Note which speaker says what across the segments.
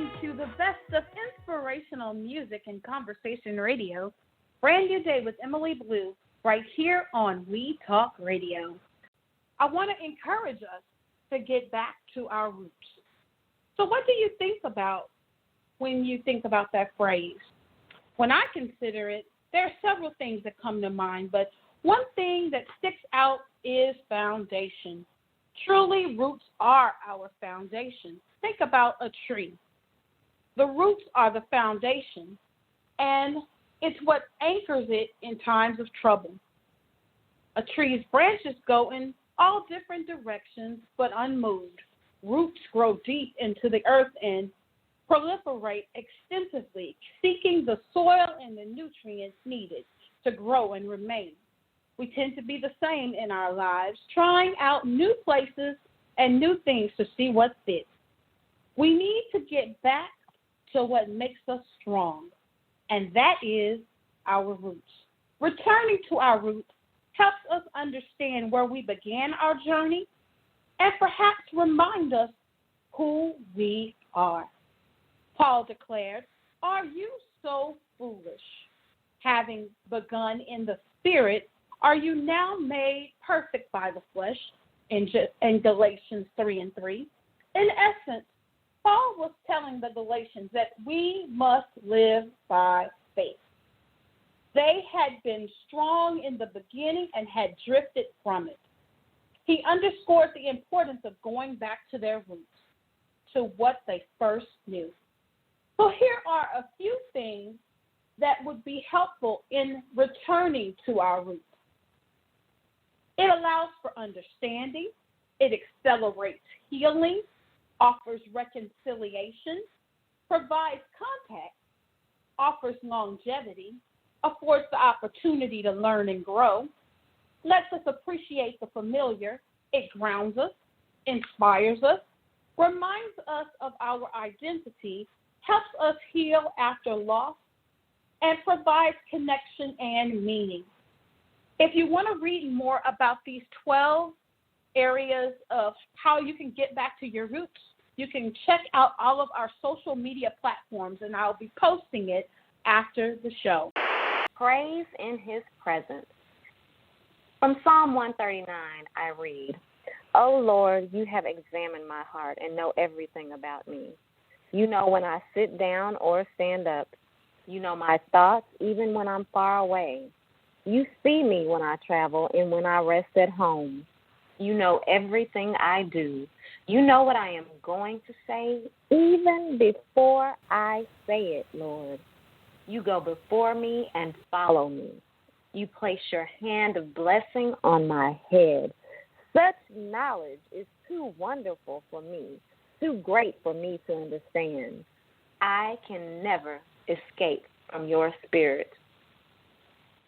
Speaker 1: listening to the best of inspirational music and conversation radio. Brand new day with Emily Blue right here on We Talk Radio. I want to encourage us to get back to our roots. So what do you think about when you think about that phrase? When I consider it, there are several things that come to mind, but one thing that sticks out is foundation. Truly, roots are our foundation. Think about a tree. The roots are the foundation, and it's what anchors it in times of trouble. A tree's branches go in all different directions, but unmoved. Roots grow deep into the earth and proliferate extensively, seeking the soil and the nutrients needed to grow and remain. We tend to be the same in our lives, trying out new places and new things to see what fits. We need to get back to what makes us strong, and that is our roots. Returning to our roots helps us understand where we began our journey and perhaps remind us who we are. Paul declared, "Are you so foolish? Having begun in the spirit, are you now made perfect by the flesh?" In Galatians 3:3. In essence, Paul was telling the Galatians that we must live by faith. They had been strong in the beginning and had drifted from it. He underscored the importance of going back to their roots, to what they first knew. So here are a few things that would be helpful in returning to our roots. It allows for understanding. It accelerates healing, offers reconciliation, provides contact, offers longevity, affords the opportunity to learn and grow, lets us appreciate the familiar. It grounds us, inspires us, reminds us of our identity, helps us heal after loss, and provides connection and meaning. If you want to read more about these 12 areas of how you can get back to your roots, you can check out all of our social media platforms, and I'll be posting it after the show.
Speaker 2: Praise in his presence. From Psalm 139, I read, "O Lord, you have examined my heart and know everything about me. You know when I sit down or stand up. You know my thoughts even when I'm far away. You see me when I travel and when I rest at home. You know everything I do. You know what I am going to say even before I say it, Lord. You go before me and follow me. You place your hand of blessing on my head. Such knowledge is too wonderful for me, too great for me to understand. I can never escape from your spirit."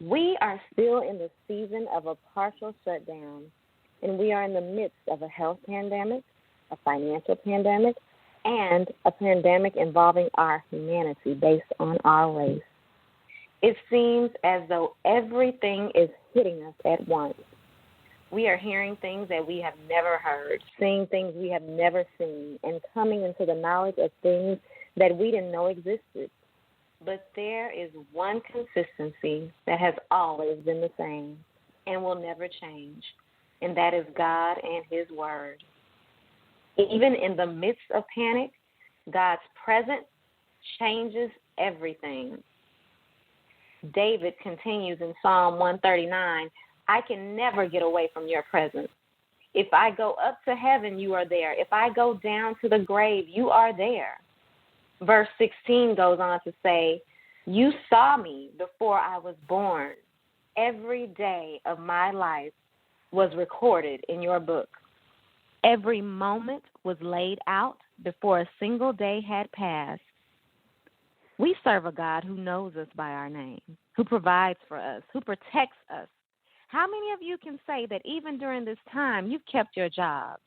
Speaker 2: We are still in the season of a partial shutdown, and we are in the midst of a health pandemic, a financial pandemic, and a pandemic involving our humanity based on our race. It seems as though everything is hitting us at once. We are hearing things that we have never heard, seeing things we have never seen, and coming into the knowledge of things that we didn't know existed. But there is one consistency that has always been the same and will never change, and that is God and his word. Even in the midst of panic, God's presence changes everything. David continues in Psalm 139, "I can never get away from your presence. If I go up to heaven, you are there. If I go down to the grave, you are there." Verse 16 goes on to say, "You saw me before I was born. Every day of my life was recorded in your book. Every moment was laid out before a single day had passed." We serve a God who knows us by our name, who provides for us, who protects us. How many of you can say that even during this time you've kept your job?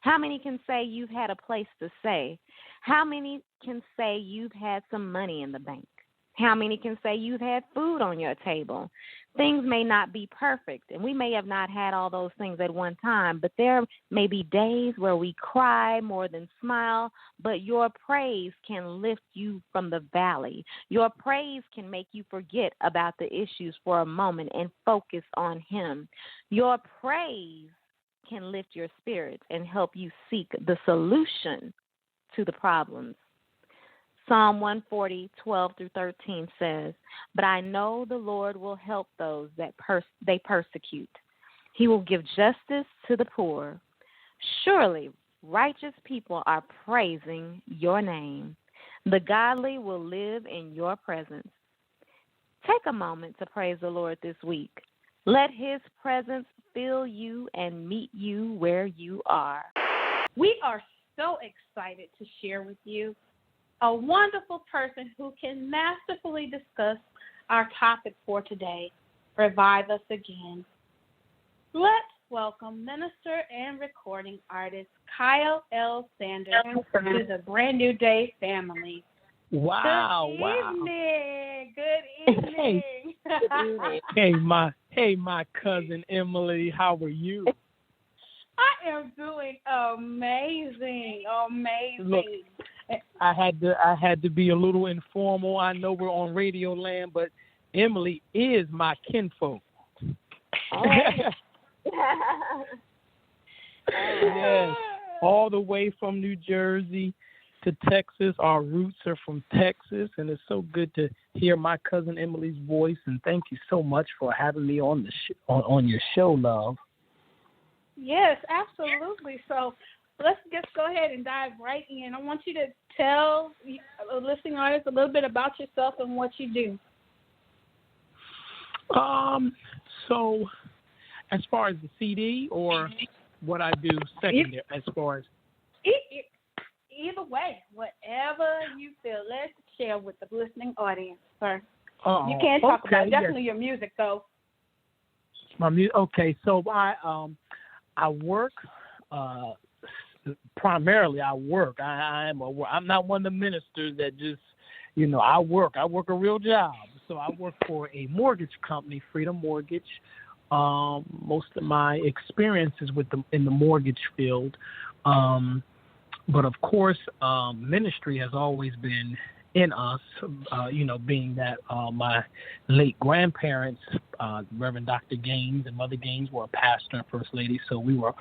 Speaker 2: How many can say you've had a place to stay? How many can say you've had some money in the bank? How many can say you've had food on your table? Things may not be perfect, and we may have not had all those things at one time, but there may be days where we cry more than smile, but your praise can lift you from the valley. Your praise can make you forget about the issues for a moment and focus on Him. Your praise can lift your spirits and help you seek the solution to the problems. Psalm 140, 12 through 13 says, "But I know the Lord will help those that they persecute. He will give justice to the poor. Surely righteous people are praising your name. The godly will live in your presence." Take a moment to praise the Lord this week. Let His presence fill you and meet you where you are.
Speaker 1: We are so excited to share with you a wonderful person who can masterfully discuss our topic for today, Revive Us Again. Let's welcome minister and recording artist Kyle L. Sanders to the Brand New Day family.
Speaker 3: Wow!
Speaker 1: Good evening.
Speaker 3: Hey, my cousin Emily, how are you?
Speaker 1: I am doing amazing.
Speaker 3: Look, I had to be a little informal. I know we're on Radio Land, but Emily is my kinfolk.
Speaker 2: Oh.
Speaker 3: Yes, all the way from New Jersey to Texas. Our roots are from Texas, and it's so good to hear my cousin Emily's voice. And thank you so much for having me on the on your show, love.
Speaker 1: Yes, absolutely. So let's just go ahead and dive right in. I want you to tell the listening audience a little bit about yourself and what you do.
Speaker 3: So as far as the CD or what I do secondary, as far as
Speaker 1: either way, whatever you feel, let's share with the listening audience, sir. You can't talk about definitely your music, though.
Speaker 3: My music. Okay, so I work. Primarily, I work. I'm not one of the ministers that just, I work. I work a real job. So I work for a mortgage company, Freedom Mortgage. Most of my experience is in the mortgage field. But of course, ministry has always been in us, being that my late grandparents, Reverend Dr. Gaines and Mother Gaines, were a pastor and first lady. So we were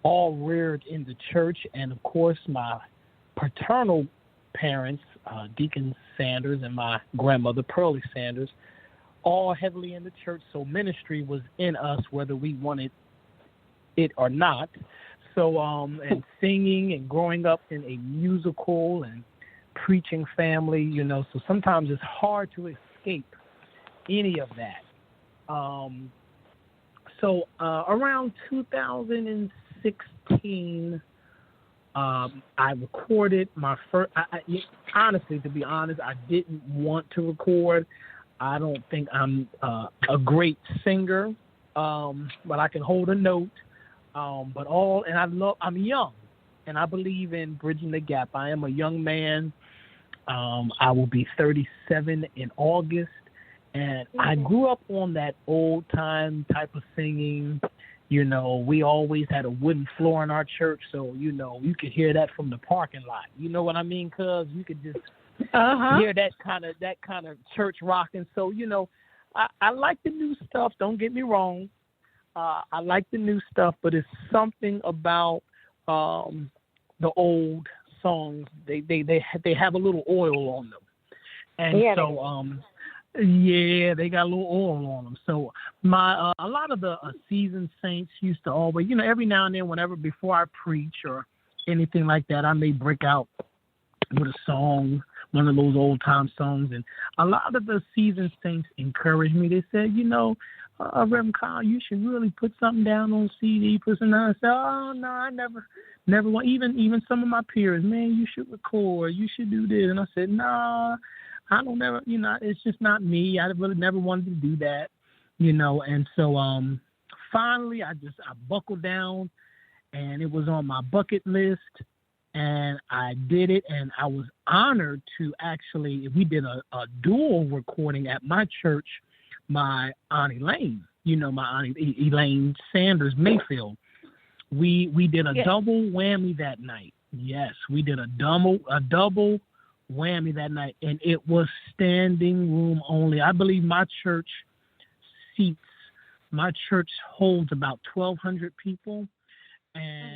Speaker 3: all reared in the church. And of course, my paternal parents, Deacon Sanders and my grandmother, Pearlie Sanders, all heavily in the church. So ministry was in us, whether we wanted it or not. So, and singing and growing up in a musical and preaching family, so sometimes it's hard to escape any of that. So around 2016, I recorded my first. Honestly, to be honest, I didn't want to record. I don't think I'm a great singer, but I can hold a note. I'm young, and I believe in bridging the gap. I am a young man. I will be 37 in August, and I grew up on that old time type of singing. We always had a wooden floor in our church, so you could hear that from the parking lot. You know what I mean? Cause you could just hear that kind of church rocking. So I like the new stuff. Don't get me wrong. I like the new stuff, but it's something about the old songs. They have a little oil on them, and they got a little oil on them. So my a lot of the seasoned saints used to always, every now and then, whenever before I preach or anything like that, I may break out with a song, one of those old time songs, and a lot of the seasoned saints encouraged me. They said, Reverend Kyle, you should really put something down on CD, put something down. I said, oh no, I never want. Even some of my peers, man, you should record, you should do this, and I said, no, I don't never, it's just not me. I really never wanted to do that, And so finally, I buckled down, and it was on my bucket list, and I did it, and I was honored to actually. We did a dual recording at my church. my Aunt Elaine. You know, my Aunt Elaine Sanders Mayfield. We did a double whammy that night. Yes, we did a double whammy that night, and it was standing room only. I believe my church holds about 1,200 people, and